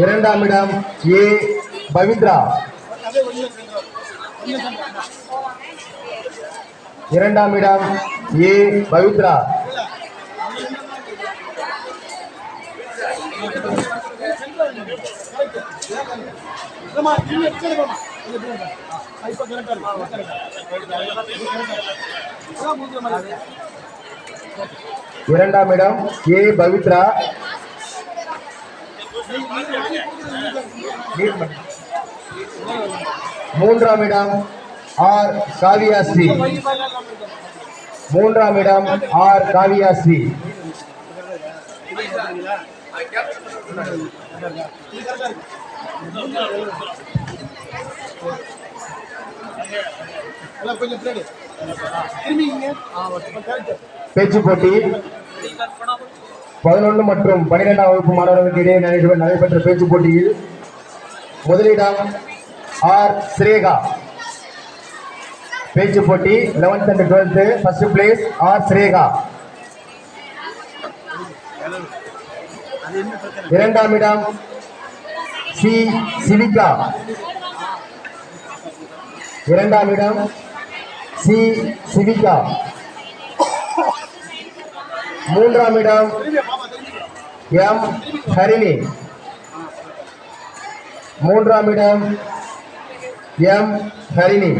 இரண்டாம் இடம் ஏ பவித்ரா. இரண்டாம் இடம் ஏ பவித்ரா. இரண்டாம் இடம் ஏ பவித்ரா. மூன்றாம் இடம் ஆர் காவியாஸ்ரீ. மூன்றாம் இடம் ஆர் காவியாஸ்ரீ. பேச்சு போட்டி 11 மற்றும் 12ஆம் வகுப்பு மாணவர்களுக்கு இடையே நடைபெற்ற பேச்சு போட்டியில் முதலிடம் ஆர் ஸ்ரேகா. பேச்சு போட்டி 11th and 12th first place R Sreka. இரண்டாம் இடம் சி சிவிகா. இரண்டாம் இடம் சி சிவிகா. மூன்றாம் இடம் எம் ஹரிணி. மூன்றாம் இடம் எம் ஹரிணி.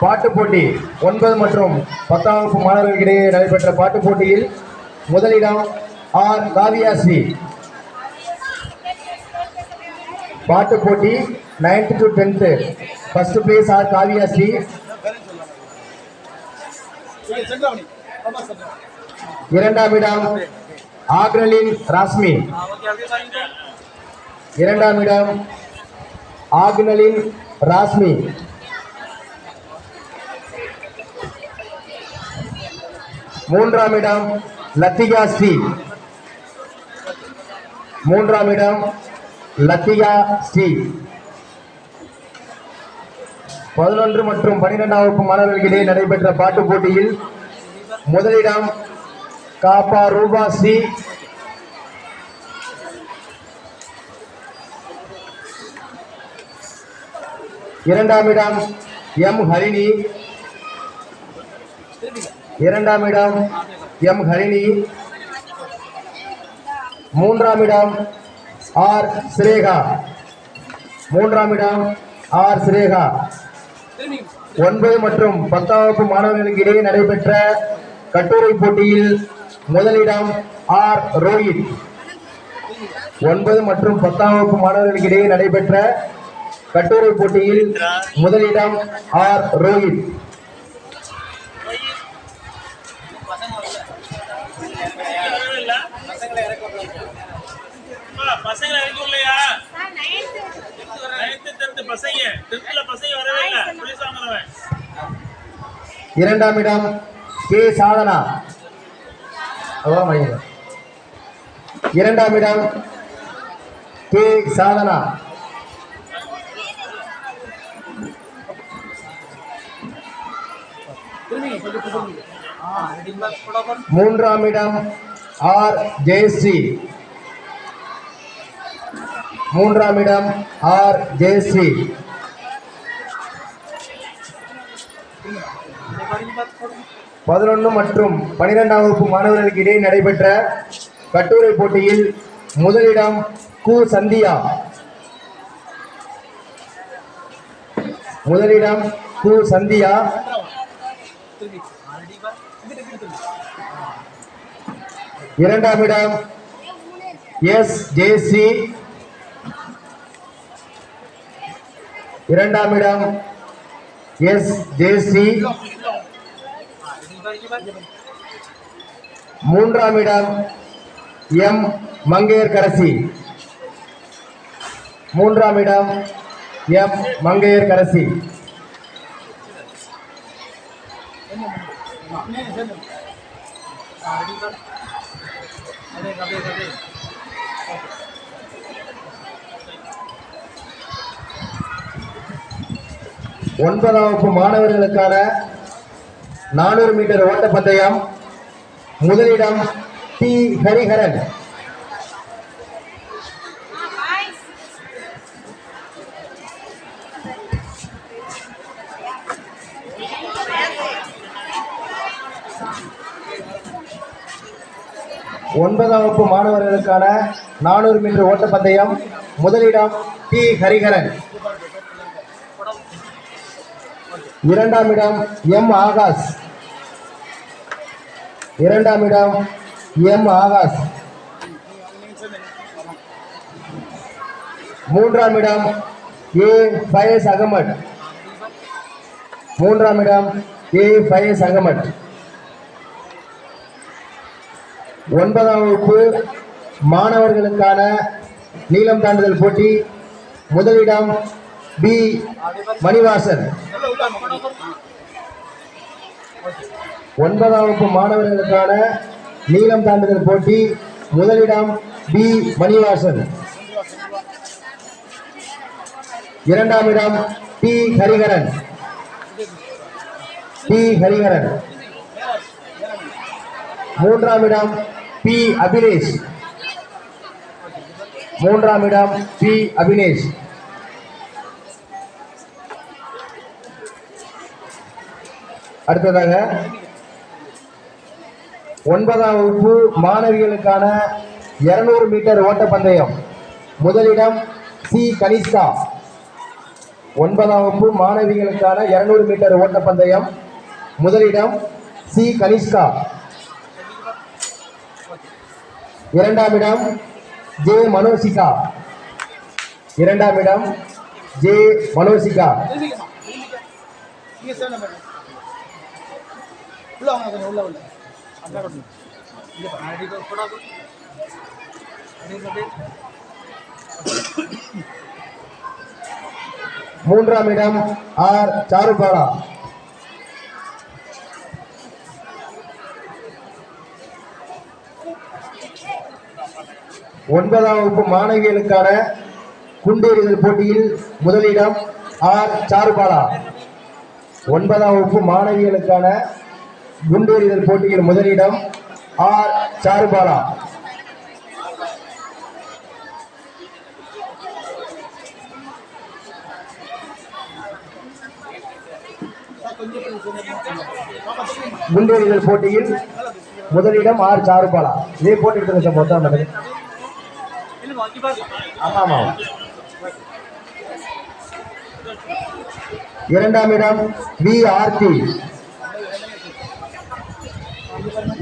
பாட்டு போட்டி 9 மற்றும் 10ஆம் வகுப்பு மாணவர்களிடையே நடைபெற்ற பாட்டு போட்டியில் முதலிடம் ஆர் காவியாஸ்ரீ. பாட்டு போட்டி 9th to 10th first place R Kaviyasri. இரண்டாம் இடம் ஆக்னலின் ராஸ்மி. இரண்டாம் இடம் ஆக்னலின் ராஸ்மி. மூன்றாம் இடம் லத்திகா ஸ்ரீ. மூன்றாம் இடம் லத்திகா ஸ்ரீ. 11 மற்றும் 12ஆம் வகுப்பு மாணவர்களிடையே நடைபெற்ற பாட்டு போட்டியில் முதலிடம் காப்பா ரூபா ஸ்ரீ. இரண்டாம் இடம் எம் ஹரிணி. இரண்டாம் இடம் எம் ஹரிணி. மூன்றாம் இடம் ஆர் ஸ்ரேகா. மூன்றாம் இடம் ஆர் ஸ்ரேகா. 9 மற்றும் 10ஆம் வகுப்பு மாணவர்களுக்கு இடையே நடைபெற்ற கட்டுரை போட்டியில் முதலிடம் ஆர் ரோஹித். 9 மற்றும் 10ஆம் வகுப்பு மாணவர்களுக்கு இடையே நடைபெற்ற கட்டுரை போட்டியில் முதலிடம் ஆர் ரோஹித். இரண்டாம் இடம் கே சாதனா. இரண்டாம் இடம் கே சாதனா. மூன்றாம் இடம் ஆர் ஜெயஸ்ரீ. மூன்றாம் இடம் ஆர் ஜெயஸ்ரீ. 11 மற்றும் 12ஆம் வகுப்பு மாணவர்களுக்கு இடையே நடைபெற்ற கட்டுரை போட்டியில் முதலிடம் கு சந்தியா. முதலிடம் கு சந்தியா. இரண்டாம் இடம் எஸ் ஜெயஸ்ரீ. இரண்டாம் இடம் எஸ் ஜெயஸ்ரீ. மூன்றாம் இடம் எம் மங்கையர்கரசி. மூன்றாம் இடம் எம் மங்கையர்கரசி. ஒன்பதாம் வகுப்பு மாணவர்களுக்கான 400 மீட்டர் ஓட்டப்பந்தயம் முதலிடம் டி ஹரிஹரன். ஒன்பதாம் வகுப்பு மாணவர்களுக்கான 400 மீட்டர் ஓட்டப்பந்தயம். முதலிடம் டி ஹரிஹரன். இரண்டாம் இடம் எம் ஆகாஷ். இரண்டாம் இடம் எம் ஆகாஷ். மூன்றாம் இடம் ஏ ஃபயஸ் அகமது. மூன்றாம் இடம் ஏ ஃபயஸ் அகமது. ஒன்பதாம் வகுப்பு மாணவர்களுக்கான நீளம் தாண்டுதல் போட்டி. முதலிடம் பி மணிவாசன். ஒன்பதாம் வகுப்பு மாணவர்களுக்கான நீளம் தாண்டுதல் போட்டி. முதலிடம் பி மணிவாசன். இரண்டாம் இடம் டி ஹரிஹரன். டி ஹரிஹரன். மூன்றாம் இடம் பி அபினேஷ். மூன்றாம் இடம் பி அபினேஷ். அடுத்ததாக ஒன்பதாம் வகுப்பு மாணவிகளுக்கான 200 மீட்டர் ஓட்டப்பந்தயம். முதலிடம் சி கனிஷ்கா. ஒன்பதாம் வகுப்பு மாணவிகளுக்கான 200 மீட்டர் ஓட்டப்பந்தயம். முதலிடம் சி கனிஷ்கா. இரண்டாம் இடம் ஜே மனோசிகா. இரண்டாம் இடம் ஜே மனோசிகா. மூன்றாம் இடம் ஆர் சாருபாலா. ஒன்பதாம் வகுப்பு மாணவிகளுக்கான குண்டெறிதல் போட்டியில் முதலிடம் ஆர் சாருபாலா. ஒன்பதாம் வகுப்பு மாணவிகளுக்கான குண்டெறிதல் போட்டியில் முதலிடம் ஆர் சாருபாலா. குண்டெறிதல் போட்டியில் முதலிடம் ஆர் சாருபாலா. இதே போட்டி எடுத்து மொத்தம் ஆமா. இரண்டாம் இடம் வி ஆர்த்தி.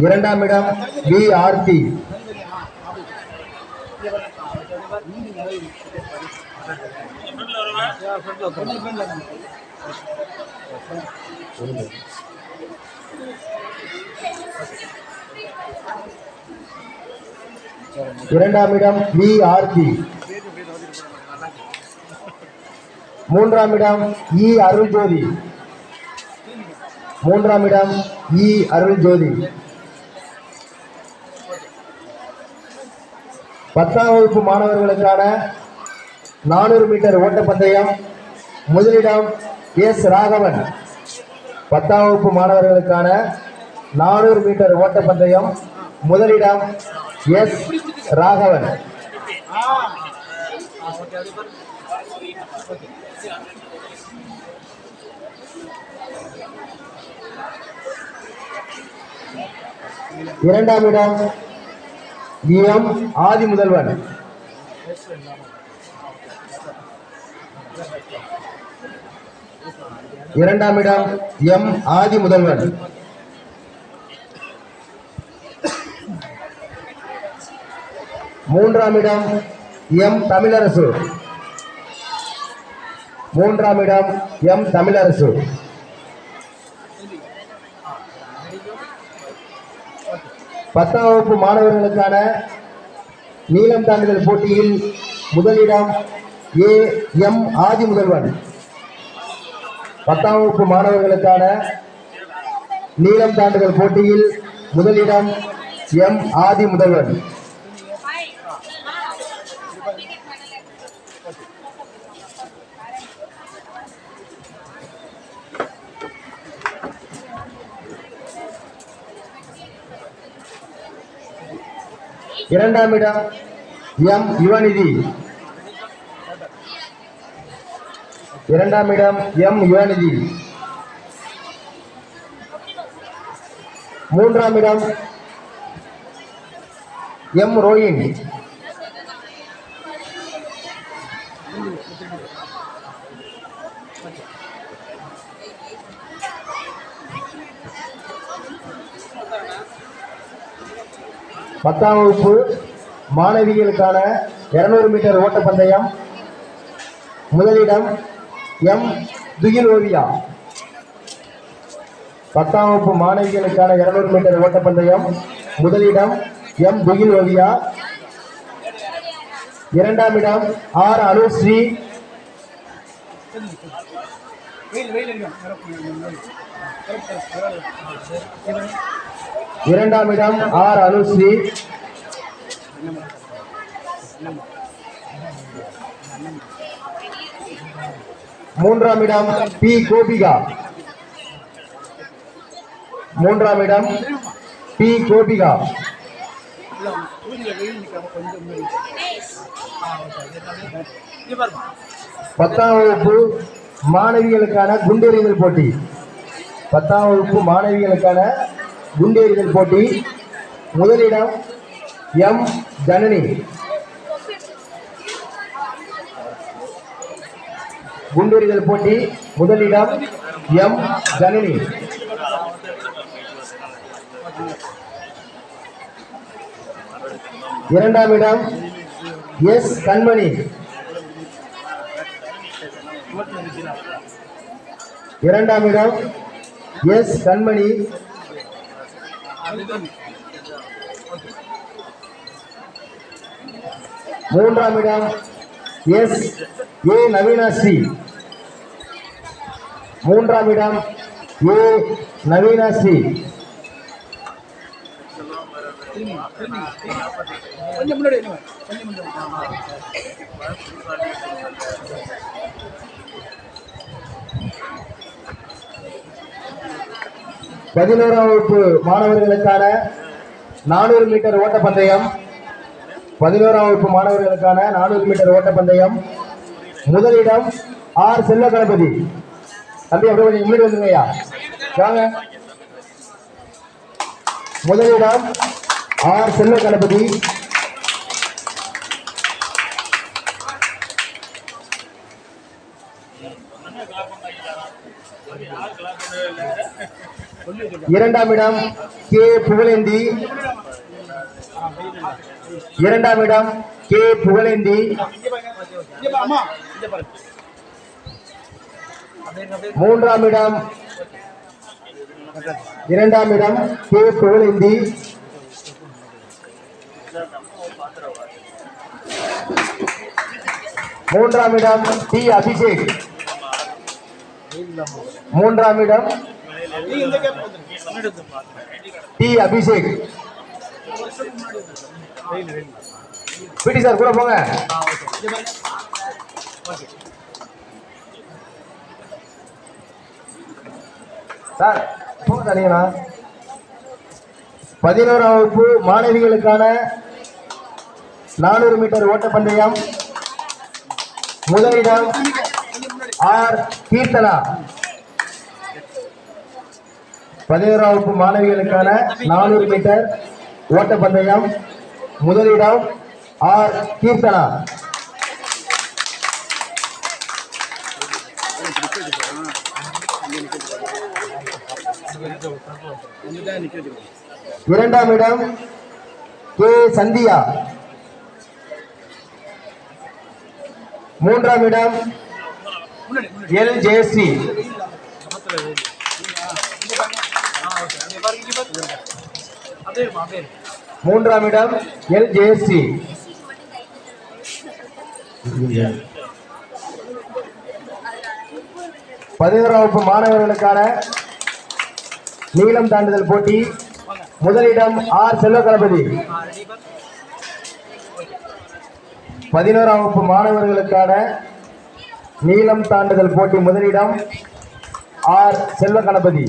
இரண்டாம் இடம் வி ஆர்த்தி. இரண்டாம் இடம் வி ஆர்த்தி. மூன்றாம் இடம் இ அருள்ஜோதி. மூன்றாம் இடம் இ அருள்ஜோதி. 10ஆம் வகுப்பு மாணவர்களுக்கான 400 மீட்டர் ஓட்டப்பந்தயம். முதலிடம் எஸ் ராகவன். 10ஆம் வகுப்பு மாணவர்களுக்கான 400 மீட்டர் ஓட்டப்பந்தயம். முதலிடம் எஸ் ராகவன். இரண்டாம் இடம் எம் ஆதி முதல்வன். இரண்டாம் இடம் எம் ஆதி முதல்வன். மூன்றாம் இடம் எம் தமிழரசு. மூன்றாம் இடம் எம் தமிழரசு. பத்தாம் வகுப்பு மாணவர்களுக்கான நீளம் தாண்டுதல் போட்டியில் முதலிடம் ஏ எம் ஆதி முதல்வன். 10ஆம் வகுப்பு மாணவர்களுக்கான நீளம் தாண்டுதல் போட்டியில் முதலிடம் எம் ஆதி முதல்வன். இரண்டாம் இடம் எம் யுவநிதி. இரண்டாம் இடம் எம் யுவநிதி. மூன்றாம் இடம் எம் ரோயின். பத்தாம் வகுப்பு மாணவிகளுக்கான 200 மீட்டர் ஓட்டப்பந்தயம். முதலிடம் எம் துகில் ஓவியா. பத்தாம் வகுப்பு மாணவிகளுக்கான 200 மீட்டர் ஓட்டப்பந்தயம். முதலிடம் எம் துகில் ஓவியா. இரண்டாம் இடம் ஆர் அனுஸ்ரீ. இரண்டாம் இடம் ஆர் அனுஸ்ரீ. மூன்றாம் இடம் பி கோபிகா. மூன்றாம் இடம் பி கோபிகா. பத்தாம் வகுப்பு மாணவிகளுக்கான குண்டெறிதல் போட்டி. பத்தாம் வகுப்பு மாணவிகளுக்கான குண்டெறிதல் போட்டி. முதலிடம் எம் ஜனனி. குண்டெறிதல் போட்டி. முதலிடம் எம் ஜனனி. இரண்டாம் இடம் எஸ் கண்மணி. இரண்டாம் இடம் எஸ் கண்மணி. மூன்றாம் இடம் எஸ் ஏ நவீனாஸ்ரீ. மூன்றாம் இடம் ஏ நவீனாஸ்ரீ. பதினோராம் வகுப்பு மாணவர்களுக்கான 400 மீட்டர் ஓட்டப்பந்தயம். 11ஆம் வகுப்பு மாணவர்களுக்கான 400 மீட்டர் ஓட்டப்பந்தயம். முதலிடம் ஆர் செல்வ கணபதி. தம்பி அப்படியே கொஞ்சம் முன்னாடி வந்துங்கய்யா, வாங்க. முதலிடம் ஆர் செல்வ கணபதி. இரண்டாம் இடம் கே புகழேந்தி. இரண்டாம் இடம் கே புகழேந்தி. மூன்றாம் இடம் இரண்டாம் இடம் கே புகழேந்தி. மூன்றாம் இடம் டி அபிஷேக். மூன்றாம் இடம் டி அபிஷேக். பிடி சார் கூட போங்க. சார் போங்க தனியா. 11ஆம் வகுப்பு மாணவிகளுக்கான 400 மீட்டர் ஓட்டப்பந்தயம். முதலிடம் ஆர் கீர்த்தனா. 11ஆம் வகுப்பு மாணவிகளுக்கான 400 மீட்டர் ஓட்டப்பந்தயம். முதலிடம் ஆர் கீர்த்தனா. இரண்டாம் இடம் கே சந்தியா. மூன்றாம் இடம் எல் ஜெயஸ்ரீ. மூன்றாம் இடம் எல் ஜெயஸ்ரீ. 11ஆம் வகுப்பு மாணவர்களுக்கான நீளம் தாண்டுதல் போட்டி. முதலிடம் ஆர் செல்வ கணபதி. 11ஆம் வகுப்பு மாணவர்களுக்கான நீளம் தாண்டுதல் போட்டி. முதலிடம் ஆர் செல்வ கணபதி.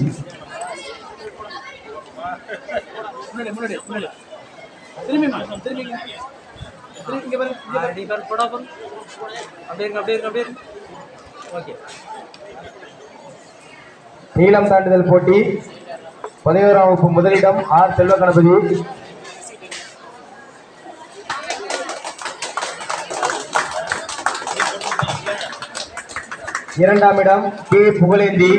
நீளம் தாண்டுதல் போட்டி 11ஆம் வகுப்பு முதலிடம் ஆர் செல்வ கணபதி. இரண்டாம் இடம் கே புகழேந்தி.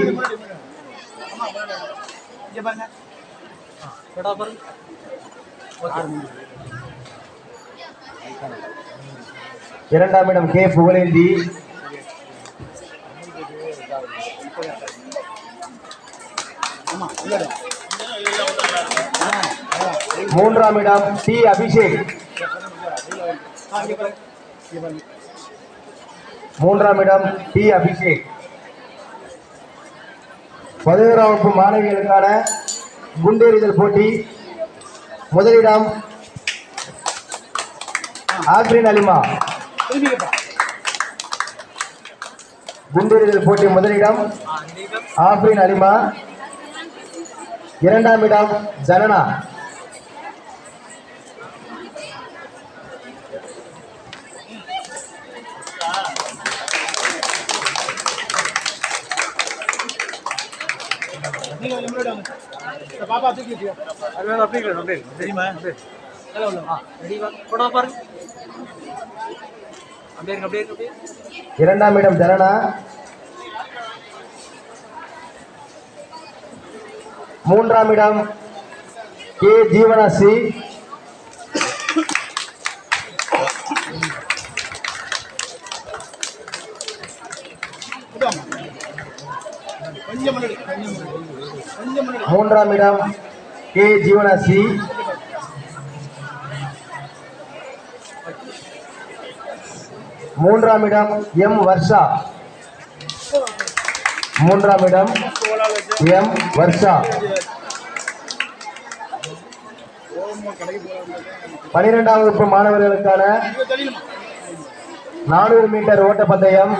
இரண்டாம் இடம் கே புகழேந்தி. மூன்றாம் இடம் டி அபிஷேக். மூன்றாம் இடம் டி அபிஷேக். 11ஆம் வகுப்பு மாணவிகளுக்கான குண்டெறிதல் போட்டி முதலிடம் ஆஃப்ரின் அலிமா. குண்டெறிதல் போட்டி முதலிடம் ஆஃப்ரின் அலிமா. இரண்டாம் இடம் ஜனனா. இரண்டாம் இடம் ஜனனா. மூன்றாம் இடம் கே ஜீவனாசி. மூன்றாம் இடம் கே ஜீவனாசி. மூன்றாம் இடம் எம் வர்ஷா. மூன்றாம் இடம் எம் வர்ஷா. 12ஆம் வகுப்பு மாணவர்களுக்கான 400 மீட்டர் ஓட்டப்பந்தயம்.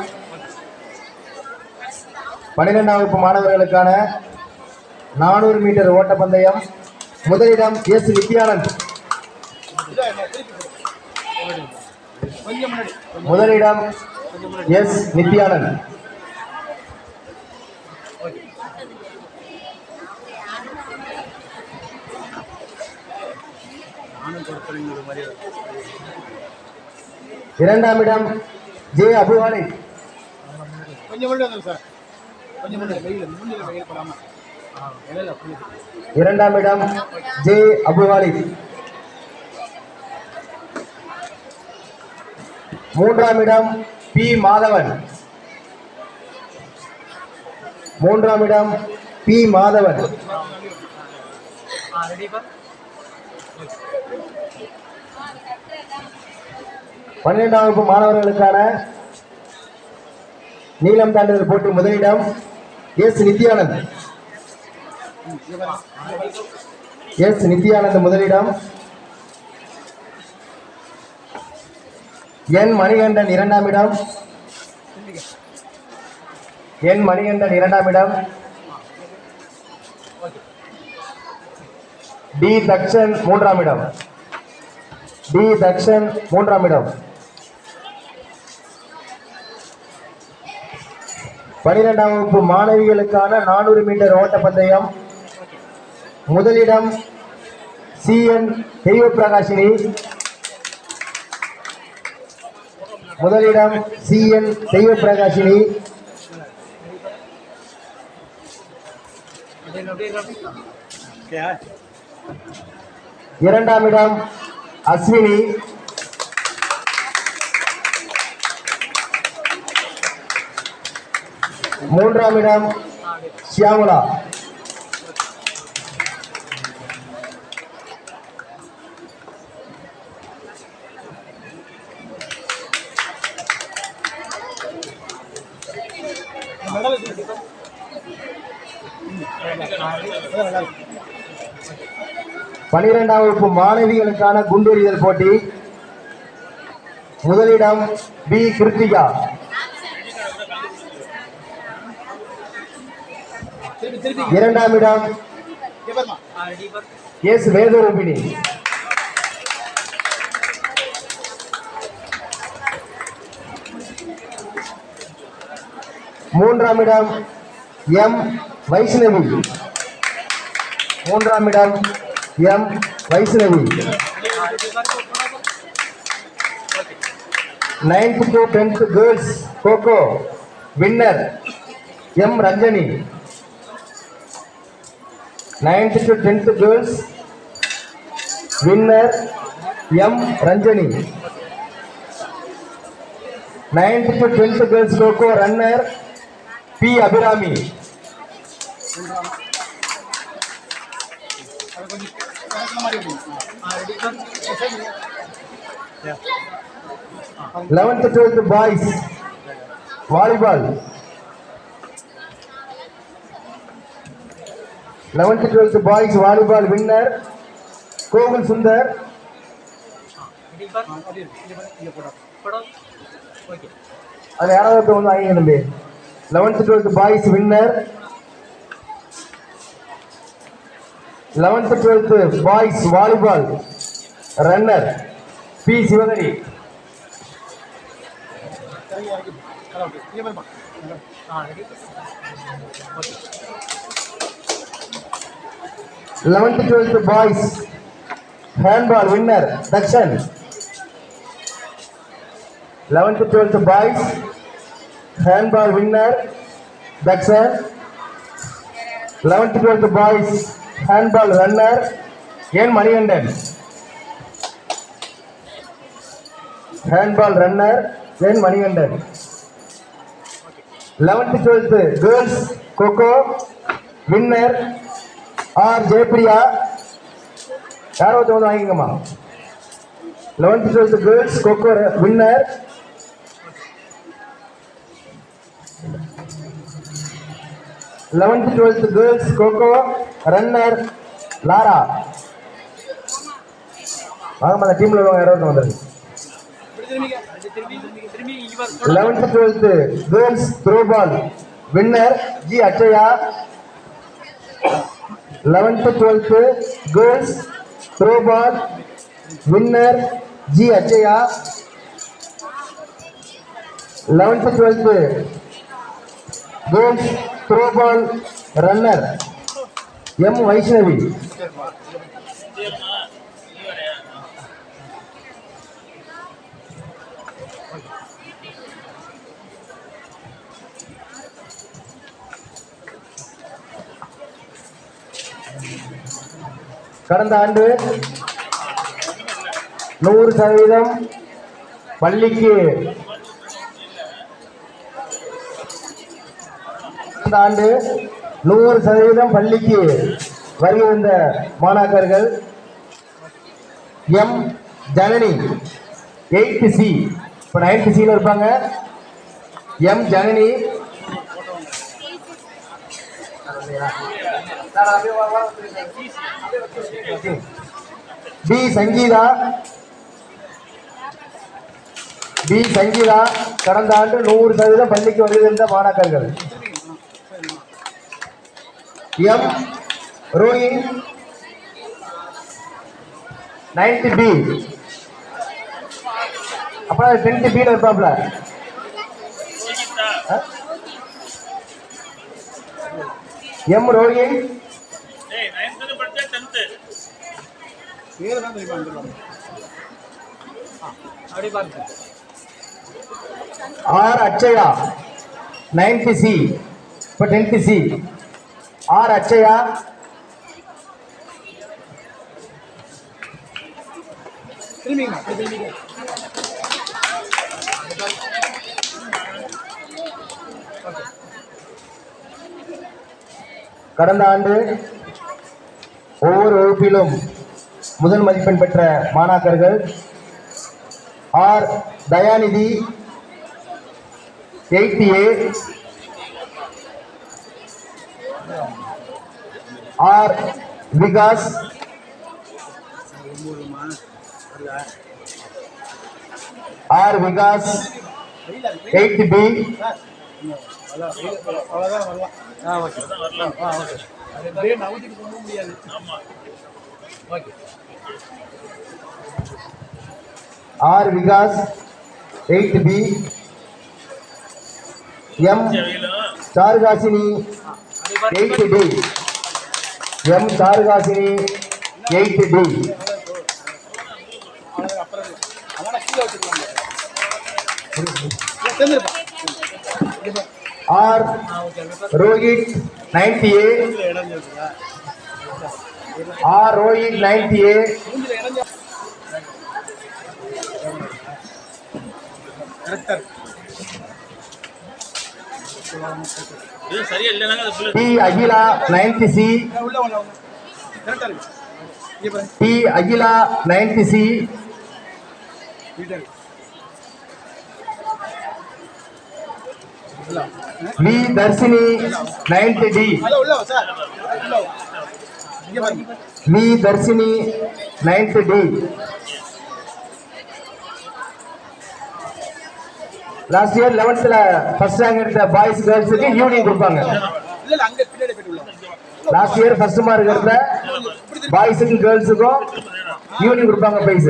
12ஆம் வகுப்பு மாணவர்களுக்கான 400 மீட்டர் ஓட்டப்பந்தயம் முதலிடம் எஸ் நித்யானந்த். முதலிடம் எஸ் நித்யானந்த். இரண்டாம் இடம் ஜே அபுவாலி. இரண்டாம் இடம் ஜே அபுவாலி. மூன்றாம் இடம் பி மாதவன். மூன்றாம் இடம் பி மாதவன். 12ஆம் வகுப்பு மாணவர்களுக்கான நீளம் தாண்டுதல் போட்டி முதலிடம் எஸ் நித்யானந்த். எஸ் நித்யானந்த் முதலிடம். என் மணிகண்டன் இரண்டாம் இடம். என் மணிகண்டன் இரண்டாம் இடம். டி தக்ஷன் மூன்றாம் இடம். டி தக்ஷன் மூன்றாம் இடம். 12ஆம் வகுப்பு மாணவிகளுக்கான 400 மீட்டர் ஓட்டப்பந்தயம் முதலிடம் CN தெய்வப்பிரகாஷினி. முதலிடம் CN தெய்வப்பிரகாஷினி. இரண்டாம் இடம் அஸ்வினி. மூன்றாம் இடம் ஷியாமலா. பனிரெண்டாம் வகுப்பு மாணவிகளுக்கான குண்டெறிதல் போட்டி முதலிடம் பி கிருத்திகா. இரண்டாம் இடம் எஸ் வேதரூபிணி. மூன்றாம் இடம் எம் வைஷ்ணவி. மூன்றாம் இடம் M Vaishnavi. 9th to 10th girls Coco winner M Ranjani. 9th to 10th girls winner M Ranjani. 9th to 10th girls Coco runner P Abhirami. 11th 12th boys volleyball. 11th 12th boys volleyball winner Kovul Sundar. அது யாராவது வந்து வாங்கிங்க தம்பி. 11th 12th boys winner. 11th 12th boys volleyball runner P Sivagari. 11th 12th boys handball winner Dakshan. 11th 12th boys handball winner Dakshan. 11th 12th boys handball runner N Manigandan. Handball runner N Manigandan. 11th 12th girls Coco winner R Jaypriya. யாரோ வந்து வாங்கிக்கமா. 11th 12th girls Coco winner Eleventh 12th girls Coco runner Lara. வாங்க அந்த டீம்ல உள்ளவங்க யாரோ வந்துருங்க. 11th 12th girls throw ball winner G Achaya. 11th 12th girls throw ball winner G Achaya. 11th 12th girls throw ball runner M Vaishnavi. கடந்த ஆண்டு 100% பள்ளிக்கு ஆண்டு 100% பள்ளிக்கு வருகை வந்த மாணாக்கர்கள் எம் ஜனனி 8th C. இப்போ 9th C இருப்பாங்க. M Janani, P Sangeetha. P Sangeetha கடந்த ஆண்டு 100% பள்ளிக்கு வருகை வந்த மாணாக்கர்கள். M Rohin 9th B. அப்புறம் 10th B இருப்பாப்ல. M Rohin R Achaya 9th C. இப்போ 10th C. ஆர் அச்சயா. கடந்த ஆண்டு ஒவ்வொரு வகுப்பிலும் முதல் மதிப்பெண் பெற்ற மாணாக்கர்கள் R Dayanidhi 8th A, R Vikas, R Vikas 8th B, R Vikas 8th B, M Charukasini 8D. M Charukasini 8D. R Rohit 90A. R Rohit 90A. T Akila 90C. T Akila 90C. V Dharshini 90D. V Dharshini 90D. Last year 11th first rank எடுத்த boys கேர்ள்ஸுக்கு union கொடுப்பாங்க. Last year first mark எடுத்த பாய்ஸுக்கும் கேர்ள்ஸுக்கும் union கொடுப்பாங்க price.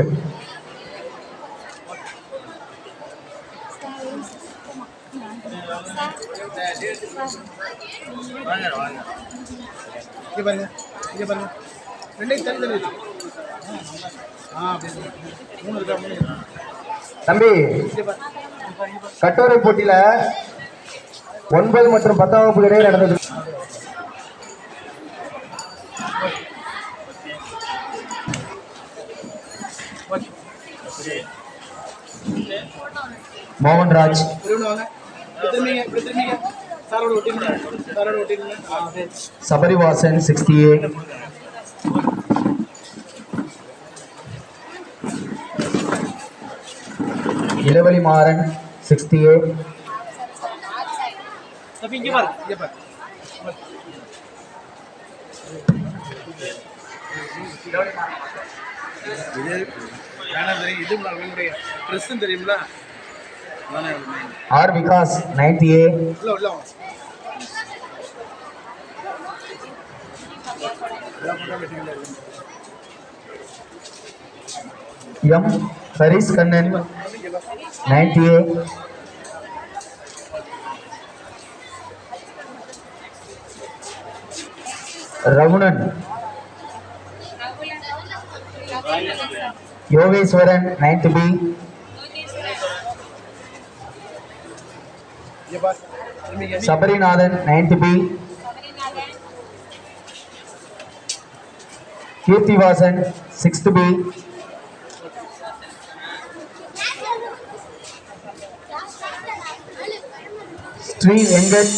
தம்பி கட்டோரை போட்டியில 9 மற்றும் 10ஆம் வகுப்பு இடையே நடந்தது. Mohanraj Sabarivasan 60A. Ilavali Maran 60A. R Vikas 90A. M Haris Kannan 90A. Ragunan Yogeswaran 90B. Sabarinathan 90B. Keerthivasan 6th B. Sri Venkat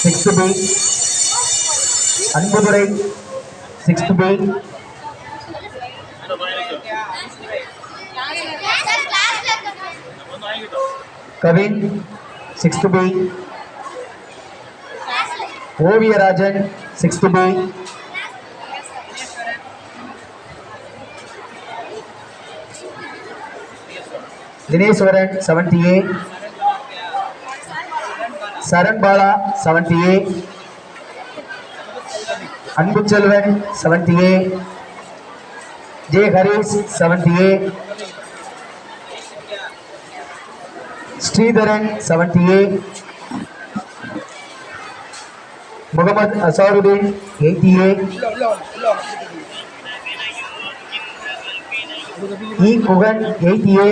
6th B. Anbudurai 6th B. Kavin 6th B. Oviyarajan 6th B. Dineswaran 70A. Saran Bala 70A. Anbuselvan 70A. J Haris 70A. Sridharan 70A. Mohammed Azharuddin 80A. E Guhan 80A.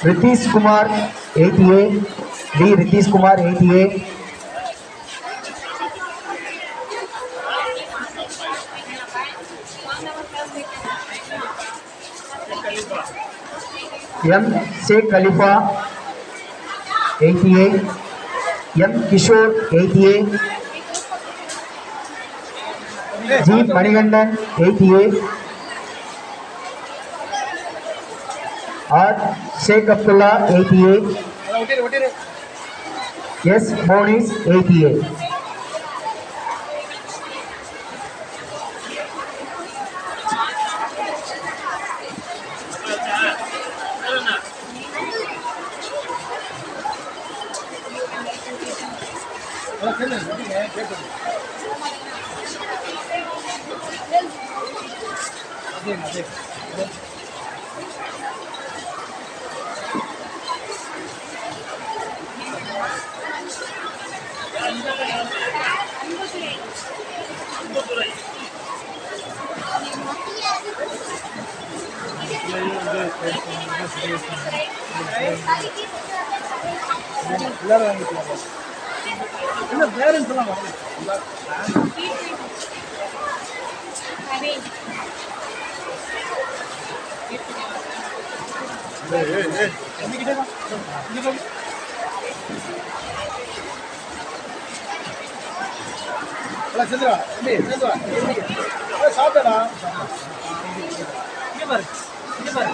Ritheesh Kumar 80A. D Ritheesh Kumar 80A. M Sheikh Khalifa 80A. M Kishore 80A. G Manikandan 80A. R Sheikh Abdullah 80A. S Monis 80A. எல்லாரும் வாங்கிக்கலாம். இல்லை parents எல்லாம் வரல. சந்திரா சாப்பிட்டா இங்கே பாரு, இங்கே பாரு.